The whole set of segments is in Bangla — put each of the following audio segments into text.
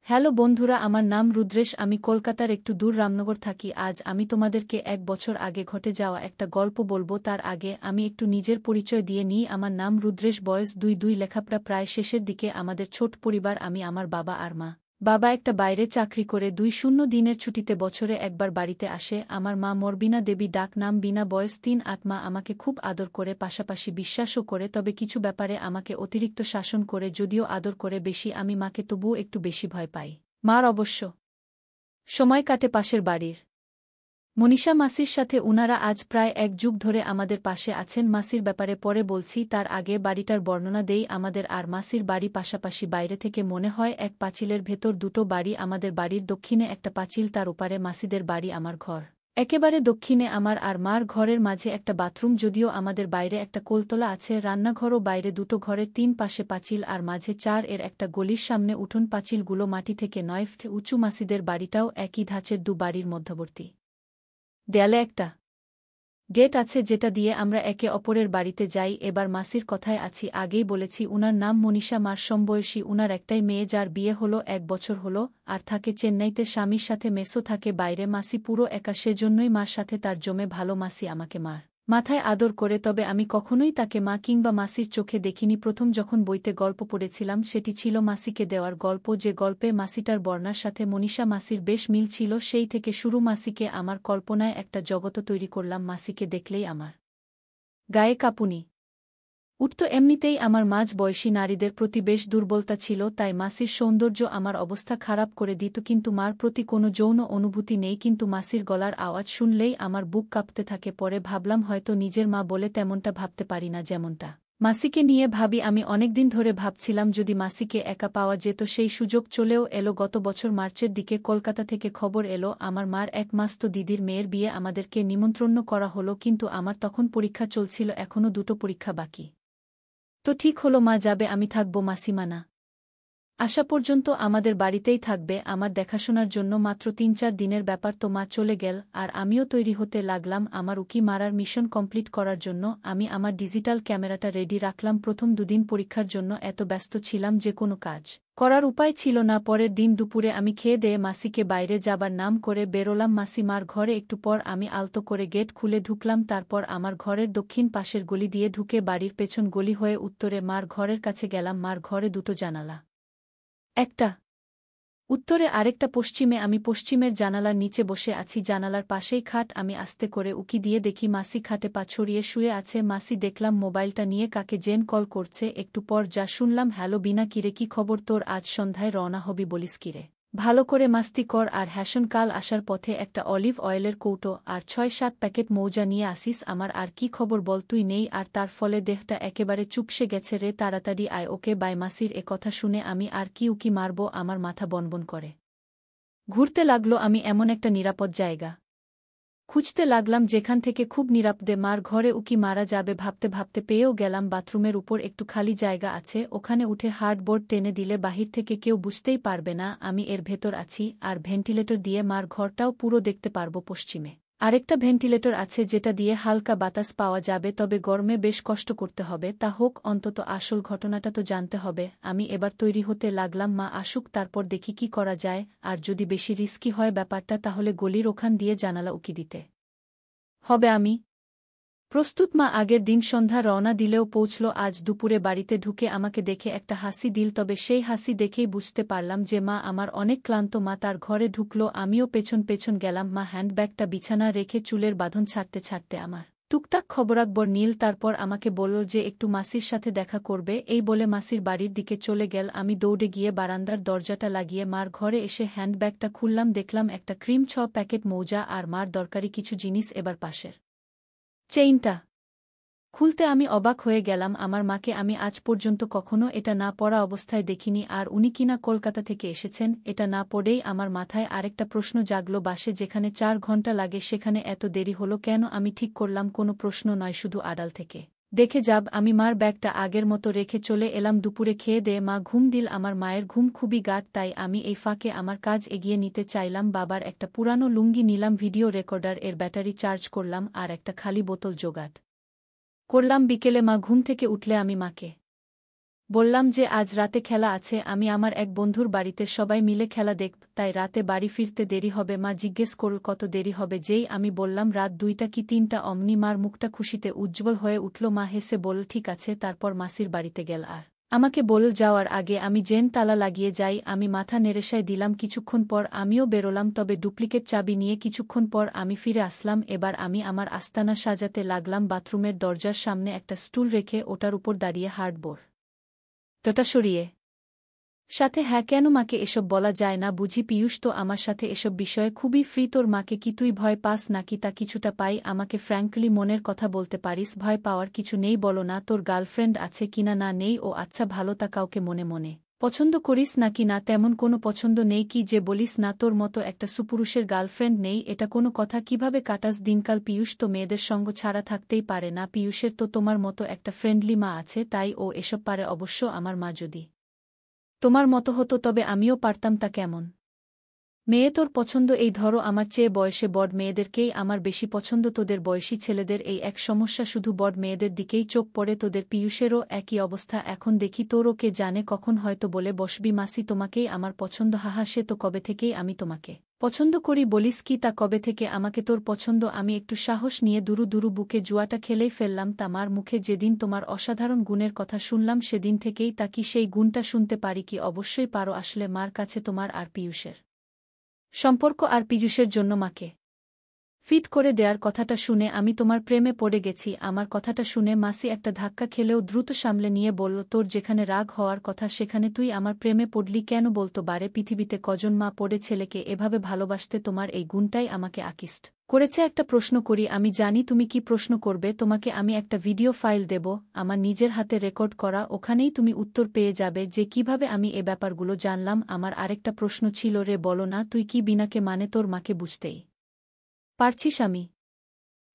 হ্যালো বন্ধুরা, আমার নাম রুদ্রেশ। আমি কলকাতার একটু দূর রামনগর থাকি। আজ আমি তোমাদেরকে 1 বছর আগে ঘটে যাওয়া একটা গল্প বলবো। তার আগে আমি একটু নিজের পরিচয় দিয়ে নিই। আমার নাম রুদ্রেশ, বয়স 22, লেখাপড়া প্রায় শেষের দিকে। আমাদের ছোট পরিবার, আমি, আমার বাবা আর মা। বাবা একটা বাইরে চাকরি করে 2 দিনের ছুটিতে বছরে একবার বাড়িতে আসে। আমার মা মরবিনা দেবী, ডাক নাম বিনা, বয়স 3-8। মা আমাকে খুব আদর করে, পাশাপাশি বিশ্বাসও করে, তবে কিছু ব্যাপারে আমাকে অতিরিক্ত শাসন করে। যদিও আদর করে বেশি আমি মাকে, তবুও একটু বেশি ভয় পাই। মার অবশ্য সময় কাটে পাশের বাড়ির মনীষা মাসির সাথে। উনারা আজ প্রায় 1 যুগ ধরে আমাদের পাশে আছেন। মাসির ব্যাপারে পরে বলছি, তার আগে বাড়িটার বর্ণনা দেই। আমাদের আর মাসির বাড়ি পাশাপাশি। বাইরে থেকে মনে হয় এক পাঁচিলের ভেতর দুটো বাড়ি। আমাদের বাড়ির দক্ষিণে একটা পাঁচিল, তার ওপারে মাসিদের বাড়ি, আমার ঘর একেবারে দক্ষিণে। আমার আর মার ঘরের মাঝে একটা বাথরুম, যদিও আমাদের বাইরে একটা কোলতলা আছে। রান্নাঘরও বাইরে, দুটো ঘরের 3 পাশে পাঁচিল আর মাঝে 4 এর একটা গলির সামনে উঠোন। পাঁচিলগুলো মাটি থেকে 9 ফিট উঁচু। মাসিদের বাড়িটাও একই ধাঁচের, 2 বাড়ির মধ্যবর্তী দেয়ালে একটা গেট আছে, যেটা দিয়ে আমরা একে অপরের বাড়িতে যাই। এবার মাসির কথায় আছি। আগেই বলেছি উনার নাম মনীষা, মার সমবয়সী। উনার একটাই মেয়ে, যার বিয়ে হলো 1 বছর হলো, আর থাকে চেন্নাইতে স্বামীর সাথে। মেসো থাকে বাইরে। মাসি পুরো একা, সেজন্যই মার সাথে তার জমে ভালো। মাসি আমাকে মার মাথায় আদর করে, তবে আমি কখনোই তাকে মা কিংবা মাসির চোখে দেখিনি। প্রথম যখন বইতে গল্প পড়েছিলাম, সেটি ছিল মাসিকে দেওয়ার গল্প। যে গল্পে মাসিটার বর্ণার সাথে মনীষা মাসির বেশ মিল ছিল। সেই থেকে শুরু। মাসিকে আমার কল্পনায় একটা জগৎ তৈরি করলাম। মাসিকে দেখলেই আমার গায়ে কাঁপুনি উঠত। এমনিতেই আমার মাঝ বয়সী নারীদের প্রতি বেশ দুর্বলতা ছিল, তাই মাসির সৌন্দর্য আমার অবস্থা খারাপ করে দিত। কিন্তু মার প্রতি কোনো যৌন অনুভূতি নেই। কিন্তু মাসির গলার আওয়াজ শুনলেই আমার বুক কাঁপতে থাকে। পরে ভাবলাম, হয়তো নিজের মা বলে তেমনটা ভাবতে পারি না যেমনটা মাসিকে নিয়ে ভাবি। আমি অনেকদিন ধরে ভাবছিলাম, যদি মাসিকে একা পাওয়া যেত। সেই সুযোগ চলেও এলো গত বছর মার্চের দিকে। কলকাতা থেকে খবর এলো আমার মার একমাস্ত দিদির মেয়ের বিয়ে। আমাদেরকে নিমন্ত্রণ করা হলো, কিন্তু আমার তখন পরীক্ষা চলছিল, এখনও 2টো পরীক্ষা বাকি। তো ঠিক হলো, মা যাবে, আমি থাকব। মাসিমা না আসা পর্যন্ত আমাদের বাড়িতেই থাকবে, আমার দেখাশোনার জন্য। মাত্র 3-4 দিনের ব্যাপার। তো মা চলে গেল, আর আমিও তৈরি হতে লাগলাম আমার উকি মারার মিশন কমপ্লিট করার জন্য। আমি আমার ডিজিটাল ক্যামেরাটা রেডি রাখলাম। প্রথম 2 দিন পরীক্ষার জন্য এত ব্যস্ত ছিলাম যে কোনো কাজ করার উপায় ছিল না। পরের দিন দুপুরে আমি খেয়ে দেয়ে মাসিকে বাইরে যাবার নাম করে বেরোলাম। মাসি মার ঘরে। একটু পর আমি আলতো করে গেট খুলে ঢুকলাম। তারপর আমার ঘরের দক্ষিণ পাশের গলি দিয়ে ঢুকে বাড়ির পেছন গলি হয়ে উত্তরে মার ঘরের কাছে গেলাম। মার ঘরে 2টো জানালা, একটা উত্তরে আরেকটা পশ্চিমে। আমি পশ্চিমের জানালার নিচে বসে আছি, জানালার পাশেই খাট। আমি আস্তে করে উকি দিয়ে দেখি মাসি খাটে পা ছড়িয়ে শুয়ে আছে। মাসি দেখলাম মোবাইলটা নিয়ে কাকে জেন কল করছে। একটু পর যা শুনলাম, হ্যালো বিনা, কিরে কি খবর তোর? আজ সন্ধ্যায় রওনা হবি বলিস কিরে? ভালো করে মাস্তি কর আর হ্যাশন, কাল আসার পথে একটা অলিভ অয়েলের কৌটো আর 6-7 প্যাকেট মৌজা নিয়ে আসিস। আমার আর কি খবর বল? তুই নেই, আর তার ফলে দেহটা একেবারে চুপসে গেছে রে। তাড়াতাড়ি আয়। Okay bye. মাসির এ কথা শুনে আমি আর কি উকি মারব, আমার মাথা বনবন করে ঘুরতে লাগলো। আমি এমন একটা নিরাপদ জায়গা খুঁজতে লাগলাম যেখান থেকে খুব নিরাপদে মার ঘরে উকি মারা যাবে। ভাবতে ভাবতে পেয়েও গেলাম বাথরুমের উপর একটু খালি জায়গা আছে। ওখানে উঠে হার্ডবোর্ড টেনে দিলে বাহির থেকে কেউ বুঝতেই পারবে না আমি এর ভেতর আছি। আর ভেন্টিলেটর দিয়ে মার ঘরটাও পুরো দেখতে পারবো। পশ্চিমে আরেকটা ভেন্টিলেটর আছে, যেটা দিয়ে হালকা বাতাস পাওয়া যাবে, তবে গরমে বেশ কষ্ট করতে হবে। তা হোক, অন্তত আসল ঘটনাটা তো জানতে হবে। আমি এবার তৈরি হতে লাগলাম, মা আসুক, তারপর দেখি কি করা যায়। আর যদি বেশি রিস্কি হয় ব্যাপারটা, তাহলে গলির ওখান দিয়ে জানালা উকি দিতে হবে। আমি প্রস্তুত। মা আগের দিন সন্ধ্যা রওনা দিলেও পৌঁছল আজ দুপুরে। বাড়িতে ঢুকে আমাকে দেখে একটা হাসি দিল, তবে সেই হাসি দেখেই বুঝতে পারলাম যে মা আমার অনেক ক্লান্ত। মা তার ঘরে ঢুকল, আমিও পেছন পেছন গেলাম। মা হ্যান্ডব্যাগটা বিছানা রেখে চুলের বাঁধন ছাড়তে ছাড়তে আমার টুকটাক খবরাখবর নীল। তারপর আমাকে বলল যে একটু মাসির সাথে দেখা করবে। এই বলে মাসির বাড়ির দিকে চলে গেল। আমি দৌড়ে গিয়ে বারান্দার দরজাটা লাগিয়ে মার ঘরে এসে হ্যান্ডব্যাগটা খুললাম। দেখলাম একটা ক্রিম 6 প্যাকেট মৌজা আর মার দরকারি কিছু জিনিস। এবার পাশের চেইনটা খুলতে আমি অবাক হয়ে গেলাম। আমার মাকে আমি আজ পর্যন্ত কখনো এটা না পরা অবস্থায় দেখিনি, আর উনি কিনা কলকাতা থেকে এসেছেন। এটা না পড়েই আমার মাথায় আরেকটা প্রশ্ন জাগল, বাসে যেখানে 4 ঘন্টা লাগে সেখানে এত দেরি হলো কেন? আমি ঠিক করলাম কোনো প্রশ্ন নয়, শুধু আড়াল থেকে দেখে যাব। আমি মার ব্যাগটা আগের মতো রেখে চলে এলাম। দুপুরে খেয়ে দেয়ে মা ঘুম দিল। আমার মায়ের ঘুম খুবই গাঢ়, তাই আমি এই ফাঁকে আমার কাজ এগিয়ে নিতে চাইলাম। বাবার একটা পুরানো লুঙ্গি নিলাম, ভিডিও রেকর্ডার এর ব্যাটারি চার্জ করলাম, আর একটা খালি বোতল জোগাড় করলাম। বিকেলে মা ঘুম থেকে উঠলে আমি মাকে বললাম যে আজ রাতে খেলা আছে, আমি আমার এক বন্ধুর বাড়িতে সবাই মিলে খেলা দেখব, তাই রাতে বাড়ি ফিরতে দেরি হবে। মা জিজ্ঞেস করল কত দেরি হবে। যেই আমি বললাম রাত 2টা কি 3টা, অমনি মার মুখটা খুশিতে উজ্জ্বল হয়ে উঠল। মা হেসে বলল ঠিক আছে। তারপর মাসির বাড়িতে গেল আর আমাকে বলল যাওয়ার আগে আমি যেন তালা লাগিয়ে যাই। আমি মাথা নেড়েসায় দিলাম। কিছুক্ষণ পর আমিও বেরোলাম, তবে ডুপ্লিকেট চাবি নিয়ে। কিছুক্ষণ পর আমি ফিরে আসলাম। এবার আমি আমার আস্তানা সাজাতে লাগলাম। বাথরুমের দরজার সামনে একটা স্টুল রেখে ওটার উপর দাঁড়িয়ে হার্ডবোর্ড টোটা সরিয়ে সাথে হ্যাঁ কেন মাকে এসব বলা যায় না বুঝি? পীয়ূষ তো আমার সাথে এসব বিষয়ে খুবই ফ্রি। তোর মাকে কি তুই ভয় পাস নাকি? তা কিছুটা পাই। আমাকে ফ্র্যাঙ্কলি মনের কথা বলতে পারিস। ভয় পাওয়ার কিছু নেই। বলো না তোর গার্লফ্রেন্ড আছে কিনা? না নেই। ও আচ্ছা ভালো। তা কাউকে মনে মনে পছন্দ করিস নাকি? না তেমন কোনো পছন্দ নেই। কি যে বলিস না, তোর মতো একটা সুপুরুষের গার্লফ্রেন্ড নেই, এটা কোনো কথা? কিভাবে কাটাস দিনকাল? পীয়ূষ তো মেয়েদের সঙ্গ ছাড়া থাকতেই পারে না। পীয়ূষের তো তোমার মতো একটা ফ্রেন্ডলি মা আছে, তাই ও এসব পারে। অবশ্য আমার মা যদি তোমার মতো হতো তবে আমিও পারতাম। তা কেমন মেয়ে তোর পছন্দ? এই ধরো আমার চেয়ে বয়সে বড় মেয়েদেরকেই আমার বেশি পছন্দ। তোদের বয়সী ছেলেদের এই এক সমস্যা, শুধু বড় মেয়েদের দিকেই চোখ পড়ে তোদের। পীয়ূষেরও একই অবস্থা। এখন দেখি তোরও কে জানে কখন হয়তো বলে বসবি মাসি তোমাকেই আমার পছন্দ। হাহা, সে তো কবে থেকেই আমি তোমাকে পছন্দ করি। বলিস কি? তা কবে থেকে আমাকে তোর পছন্দ? আমি একটু সাহস নিয়ে দুরু দুরু বুকে জুয়াটা খেলেই ফেললাম। তামার মুখে যেদিন তোমার অসাধারণ গুণের কথা শুনলাম সেদিন থেকেই। তা কি সেই গুণটা শুনতে পারি কি? অবশ্যই পারো। আসলে মার কাছে তোমার আর পীয়ূষের সম্পর্ক আর পীযূষের জন্য মাকে ফিট করে দেয়ার কথাটা শুনে আমি তোমার প্রেমে পড়ে গেছি। আমার কথাটা শুনে মাসি একটা ধাক্কা খেলেও দ্রুত সামলে নিয়ে বলল তোর যেখানে রাগ হওয়ার কথা সেখানে তুই আমার প্রেমে পড়লি কেন? বলতো বারে পৃথিবীতে কজন মা পড়ে ছেলেকে এভাবে ভালোবাসতে? তোমার এই গুণটাই আমাকে আকৃষ্ট করেছে। একটা প্রশ্ন করি? আমি জানি তুমি কি প্রশ্ন করবে। তোমাকে আমি একটা ভিডিও ফাইল দেব আমার নিজের হাতে রেকর্ড করা, ওখানেই তুমি উত্তর পেয়ে যাবে যে কিভাবে আমি এ ব্যাপারগুলো জানলাম। আমার আরেকটা প্রশ্ন ছিল রে, বলো না তুই কি বিনাকে মানে তোর মাকে বুঝতেই পারছিস আমি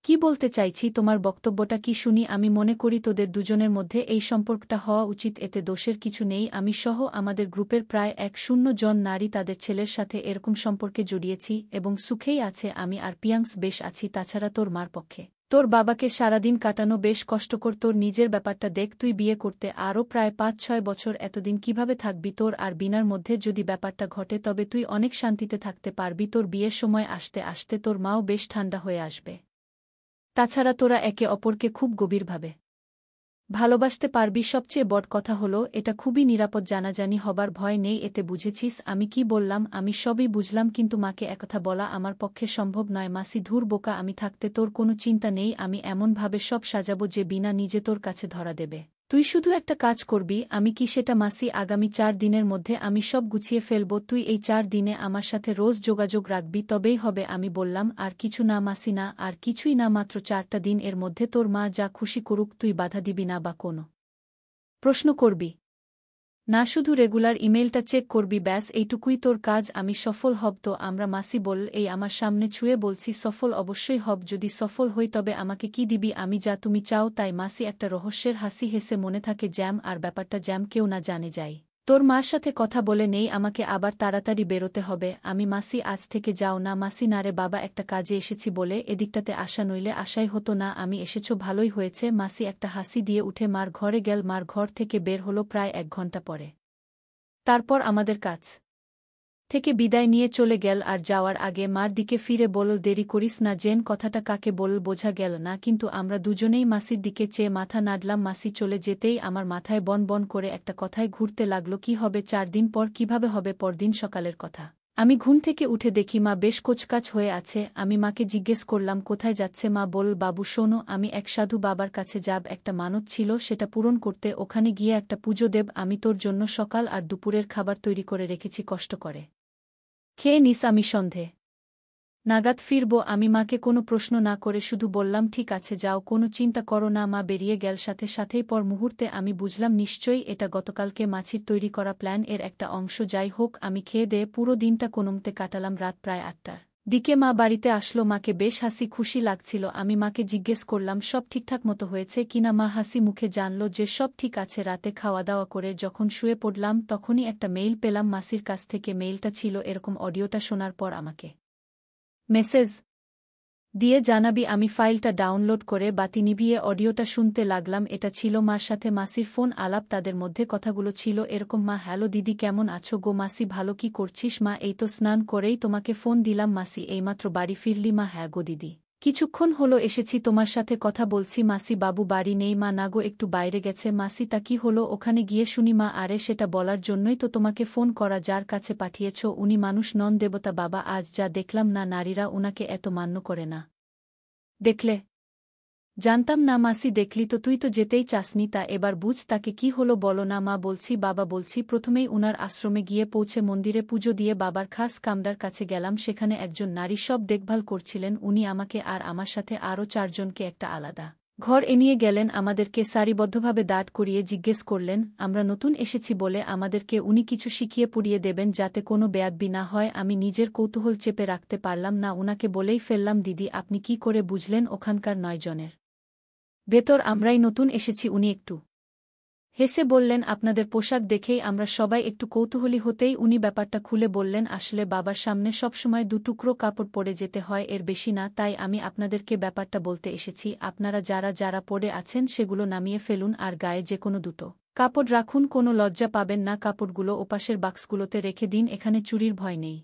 কি বলতে চাইছি? তোমার বক্তব্যটা কি শুনি। আমি মনে করি তোদের দুজনের মধ্যে এই সম্পর্কটা হওয়া উচিত, এতে দোষের কিছু নেই। আমি সহ আমাদের গ্রুপের প্রায় 100 জন নারী তাদের ছেলের সাথে এরকম সম্পর্কে জড়িয়েছি এবং সুখেই আছে। আমি আর পিয়াংস বেশ আছি। তাছাড়া তোর মার পক্ষে তোর বাবাকে সারাদিন কাটানো বেশ কষ্টকর। তোর নিজের ব্যাপারটা দেখ, তুই বিয়ে করতে আরও প্রায় 5-6 বছর। এতদিন কিভাবে থাকবি? তোর আর বিনার মধ্যে যদি ব্যাপারটা ঘটে তবে তুই অনেক শান্তিতে থাকতে পারবি। তোর বিয়ের সময় আসতে আসতে তোর মাও বেশ ঠান্ডা হয়ে আসবে। তাছাড়া তোরা একে অপরকে খুব গভীরভাবে ভালোবাসতে পারবি। সবচেয়ে বড় কথা হলো এটা খুবই নিরাপদ, জানাজানি হবার ভয় নেই। এতে বুঝেছিস আমি কি বললাম? আমি সবই বুঝলাম, কিন্তু মাকে একথা বলা আমার পক্ষে সম্ভব নয়। মাসি ধুর বোকা, আমি থাকতে তোর কোনো চিন্তা নেই। আমি এমনভাবে সব সাজাবো যে বিনা নিজে তোর কাছে ধরা দেবে। তুই শুধু একটা কাজ করবি। আমি কি সেটা মাসি? আগামী 4 দিনের মধ্যে আমি সব গুছিয়ে ফেলব। তুই এই 4 দিনে আমার সাথে রোজ যোগাযোগ রাখবি, তবেই হবে। আমি বললাম আর কিছু না মাসি? না আর কিছুই না, মাত্র 4টা দিন। এর মধ্যে তোর মা যা খুশি করুক, তুই বাধা দিবি না বা কোনো প্রশ্ন করবি না, শুধু রেগুলার ইমেইলটা চেক করবি, ব্যাস এইটুকুই তোর কাজ। আমি সফল হব তো? আমরা মাসি বলল এই আমার সামনে ছুঁয়ে বলছি সফল অবশ্যই হব। যদি সফল হই তবে আমাকে কি দিবি? আমি যা তুমি চাও তাই। মাসি একটা রহস্যের হাসি হেসে মনে থাকে জ্যাম, আর ব্যাপারটা জ্যাম কেউ না জানে যাই। তোর মার সাথে কথা বলে নেই, আমাকে আবার তাড়াতাড়ি বেরোতে হবে। আমি মাসি আজ থেকে যাও না? মাসি না রে বাবা, একটা কাজে এসেছি বলে এদিকটাতে আসা, নইলে আশাই হতো না। আমি এসেছো, ভালোই হয়েছে। মাসি একটা হাসি দিয়ে উঠে মার ঘরে গেল। মার ঘর থেকে বের হলো প্রায় 1 ঘণ্টা পরে। তারপর আমাদের কাছ থেকে বিদায় নিয়ে চলে গেল। আর যাওয়ার আগে মার দিকে ফিরে বলল দেরি করিস না জেন। কথাটা কাকে বলল বোঝা গেল না, কিন্তু আমরা দুজনেই মাসির দিকে চেয়ে মাথা নাড়লাম। মাসি চলে যেতেই আমার মাথায় বন বন করে একটা কথাই ঘুরতে লাগলো, কি হবে 4 দিন পর? কিভাবে হবে? পরদিন সকালের কথা। আমি ঘুম থেকে উঠে দেখি মা বেশ কোচকাচ হয়ে আছে। আমি মাকে জিজ্ঞেস করলাম কোথায় যাচ্ছে? মা বলল বাবু শোনো, আমি এক সাধু বাবার কাছে যাব, একটা মানত ছিল সেটা পূরণ করতে। ওখানে গিয়ে একটা পুজো দেব। আমি তোর জন্য সকাল আর দুপুরের খাবার তৈরি করে রেখেছি, কষ্ট করে খেয়ে নিস। আমি সন্ধে নাগাদ ফিরব। আমি মাকে কোনো প্রশ্ন না করে শুধু বললাম ঠিক আছে যাও, কোনো চিন্তা করো না। মা বেরিয়ে গেল সাথে সাথেই। পর মুহূর্তে আমি বুঝলাম নিশ্চয়ই এটা গতকালকে মাছির তৈরি করা প্ল্যান এর একটা অংশ। যাই হোক, আমি খেয়ে দেয়ে পুরো দিনটা কোনোমতে কাটালাম। রাত প্রায় 8টার দিকে মা বাড়িতে আসলো। মাকে বেশ হাসি খুশি লাগছিল। আমি মাকে জিজ্ঞেস করলাম সব ঠিকঠাক মতো হয়েছে কিনা। মা হাসি মুখে জানল যে সব ঠিক আছে। রাতে খাওয়া দাওয়া করে যখন শুয়ে পড়লাম তখনই একটা মেইল পেলাম মাসির কাছ থেকে। মেইলটা ছিল এরকম, অডিওটা শোনার পর আমাকে মেসেজ দিয়ে জানাবি। আমি ফাইলটা ডাউনলোড করে বাতি নিভিয়ে অডিওটা শুনতে লাগলাম। এটা ছিল মার সাথে মাসির ফোন আলাপ। তাদের মধ্যে কথাগুলো ছিল এরকম, মা হ্যালো দিদি কেমন আছো গো? মাসি ভালো, কি করছিস মা? এই তো স্নান করেই তোমাকে ফোন দিলাম মাসি, এইমাত্র বাড়ি ফিরলি? মা হ্যাঁ গো দিদি, কিছুক্ষণ হলো এসেছি, তোমার সাথে কথা বলছি। মাসি বাবু বাড়ি নেই? মা না গো, একটু বাইরে গেছে। মাসি তা কি হলো, ওখানে গিয়ে শুনি। মা আরে সেটা বলার জন্যই তো তোমাকে ফোন করা, যার কাছে পাঠিয়েছ উনি মানুষ নন, দেবতা। বাবা আজ যা দেখলাম না, নারীরা উনাকে এত মান্য করে না। দেখলে? জানতাম না মাসি। দেখলি তো, তুই তো যেতেই চাসনি, তা এবার বুঝ তাকে কি হলো বলো না। মা বলছি বাবা বলছি। প্রথমেই উনার আশ্রমে গিয়ে পৌঁছে মন্দিরে পুজো দিয়ে বাবার খাস কামরার কাছে গেলাম। সেখানে একজন নারী সব দেখভাল করছিলেন। উনি আমাকে আর আমার সাথে আরও 4 জনকে একটা আলাদা ঘর এনিয়ে গেলেন। আমাদেরকে সারিবদ্ধভাবে দাঁড় করিয়ে জিজ্ঞেস করলেন আমরা নতুন এসেছি বলে আমাদেরকে উনি কিছু শিখিয়ে পড়িয়ে দেবেন যাতে কোনো বেয়াদবি না হয়। আমি নিজের কৌতূহল চেপে রাখতে পারলাম না, উনাকে বলেই ফেললাম দিদি আপনি কি করে বুঝলেন ওখানকার 9 জনের ভেতর আমরাই নতুন এসেছি? উনি একটু হেসে বললেন আপনাদের পোশাক দেখেই আমরা সবাই একটু কৌতূহলী। হতেই উনি ব্যাপারটা খুলে বললেন আসলে বাবার সামনে সবসময় 2 টুকরো কাপড় পরে যেতে হয়, এর বেশি না। তাই আমি আপনাদেরকে ব্যাপারটা বলতে এসেছি। আপনারা যারা যারা পরে আছেন সেগুলো নামিয়ে ফেলুন আর গায়ে যে কোনো 2টো কাপড় রাখুন, কোনো লজ্জা পাবেন না। কাপড়গুলো ওপাশের বাক্সগুলোতে রেখে দিন, এখানে চুরির ভয় নেই।